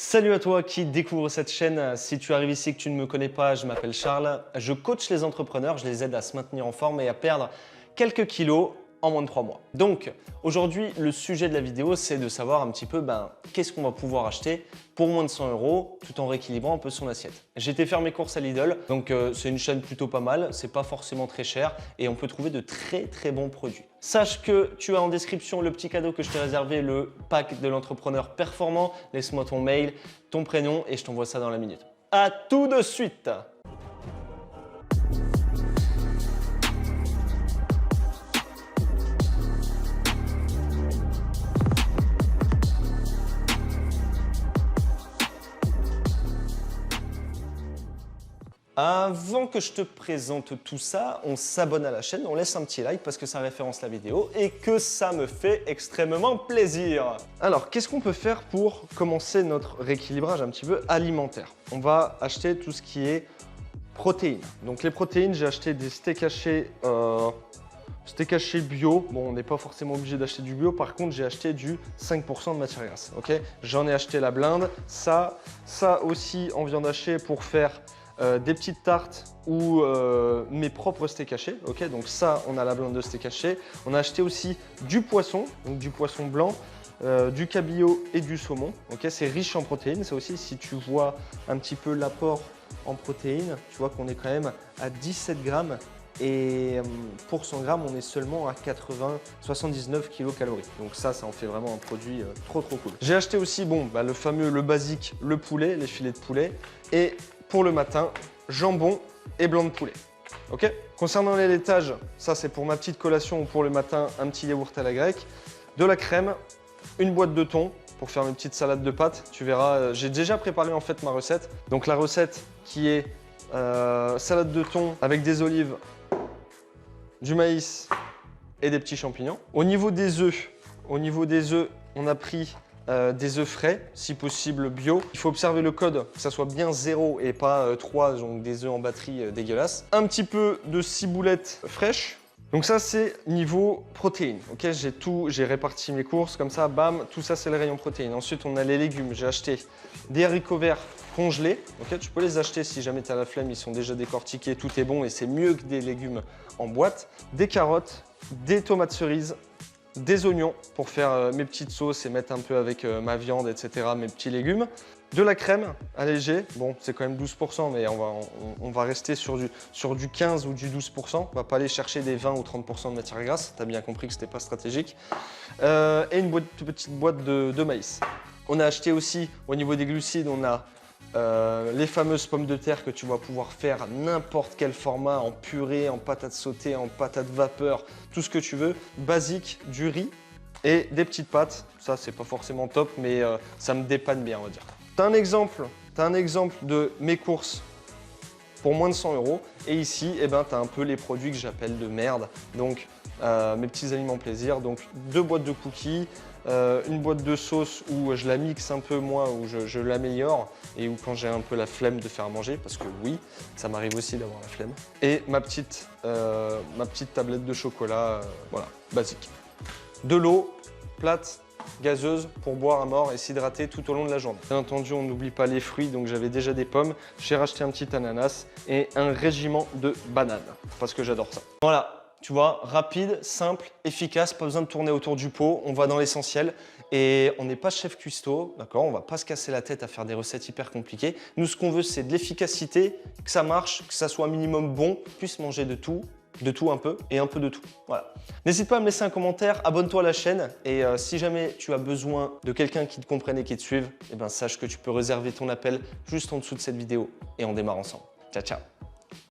Salut à toi qui découvre cette chaîne. Si tu arrives ici et que tu ne me connais pas, je m'appelle Charles. Je coach les entrepreneurs, je les aide à se maintenir en forme et à perdre quelques kilos en moins de 3 mois. Donc aujourd'hui, le sujet de la vidéo, c'est de savoir un petit peu qu'est-ce qu'on va pouvoir acheter pour moins de 100 € tout en rééquilibrant un peu son assiette. J'ai été faire mes courses à Lidl, donc c'est une chaîne plutôt pas mal, c'est pas forcément très cher et on peut trouver de très bons produits. Sache que tu as en description le petit cadeau que je t'ai réservé, le pack de l'entrepreneur performant. Laisse-moi ton mail, ton prénom et je t'envoie ça dans la minute. À tout de suite! Avant que je te présente tout ça, on s'abonne à la chaîne, on laisse un petit like parce que ça référence la vidéo et que ça me fait extrêmement plaisir. Alors, qu'est-ce qu'on peut faire pour commencer notre rééquilibrage un petit peu alimentaire? On va acheter tout ce qui est protéines. Donc les protéines, j'ai acheté des steaks hachés bio. Bon, on n'est pas forcément obligé d'acheter du bio. Par contre, j'ai acheté du 5% de matière grasse. Okay, j'en ai acheté la blinde. Ça aussi en viande hachée pour faire des petites tartes ou mes propres steaks hachés. Okay, donc ça, on a la blinde de steak haché. On a acheté aussi du poisson, donc du poisson blanc, du cabillaud et du saumon. Okay, c'est riche en protéines. Ça aussi, si tu vois un petit peu l'apport en protéines, tu vois qu'on est quand même à 17 grammes. Et pour 100 grammes, on est seulement à 79 kcal. Donc ça en fait vraiment un produit trop cool. J'ai acheté aussi le basique, le poulet, les filets de poulet. Et pour le matin, jambon et blanc de poulet. Ok. Concernant les laitages, ça c'est pour ma petite collation ou pour le matin, un petit yaourt à la grecque, de la crème, une boîte de thon pour faire mes petites salades de pâtes. Tu verras, j'ai déjà préparé en fait ma recette. Donc la recette qui est salade de thon avec des olives, du maïs et des petits champignons. Au niveau des œufs, on a pris des œufs frais, si possible bio. Il faut observer le code, que ça soit bien 0 et pas 3, donc des œufs en batterie dégueulasses. Un petit peu de ciboulettes fraîches. Donc ça, c'est niveau protéines. Okay, j'ai réparti mes courses comme ça, bam, tout ça, c'est le rayon protéines. Ensuite, on a les légumes. J'ai acheté des haricots verts congelés. Okay, tu peux les acheter si jamais tu as la flemme, ils sont déjà décortiqués, tout est bon et c'est mieux que des légumes en boîte. Des carottes, des tomates cerises, des oignons pour faire mes petites sauces et mettre un peu avec ma viande, etc., mes petits légumes. De la crème allégée, bon c'est quand même 12%, mais on va rester sur du 15 ou du 12%. On va pas aller chercher des 20 ou 30% de matière grasse, tu as bien compris que c'était pas stratégique. Et une petite boîte de maïs. On a acheté aussi, au niveau des glucides, on a les fameuses pommes de terre que tu vas pouvoir faire n'importe quel format, en purée, en patates sautées, en patates vapeur, tout ce que tu veux. Basique, du riz et des petites pâtes. Ça, c'est pas forcément top, mais ça me dépanne bien, on va dire. T'as un exemple de mes courses pour moins de 100 € et ici, t'as un peu les produits que j'appelle de merde. Donc, mes petits aliments plaisir. Donc, 2 boîtes de cookies, une boîte de sauce où je la mixe un peu moi, où je l'améliore et où quand j'ai un peu la flemme de faire à manger, parce que oui, ça m'arrive aussi d'avoir la flemme. Et ma petite tablette de chocolat, voilà, basique. De l'eau plate, gazeuse pour boire à mort et s'hydrater tout au long de la journée. Bien entendu, on n'oublie pas les fruits, donc j'avais déjà des pommes. J'ai racheté un petit ananas et un régiment de bananes, parce que j'adore ça. Voilà. Tu vois, rapide, simple, efficace, pas besoin de tourner autour du pot, on va dans l'essentiel et on n'est pas chef cuistot, d'accord? On va pas se casser la tête à faire des recettes hyper compliquées. Nous, ce qu'on veut, c'est de l'efficacité, que ça marche, que ça soit un minimum bon, puisse manger de tout un peu et un peu de tout. Voilà. N'hésite pas à me laisser un commentaire, abonne-toi à la chaîne et si jamais tu as besoin de quelqu'un qui te comprenne et qui te suive, sache que tu peux réserver ton appel juste en dessous de cette vidéo et on démarre ensemble. Ciao, ciao.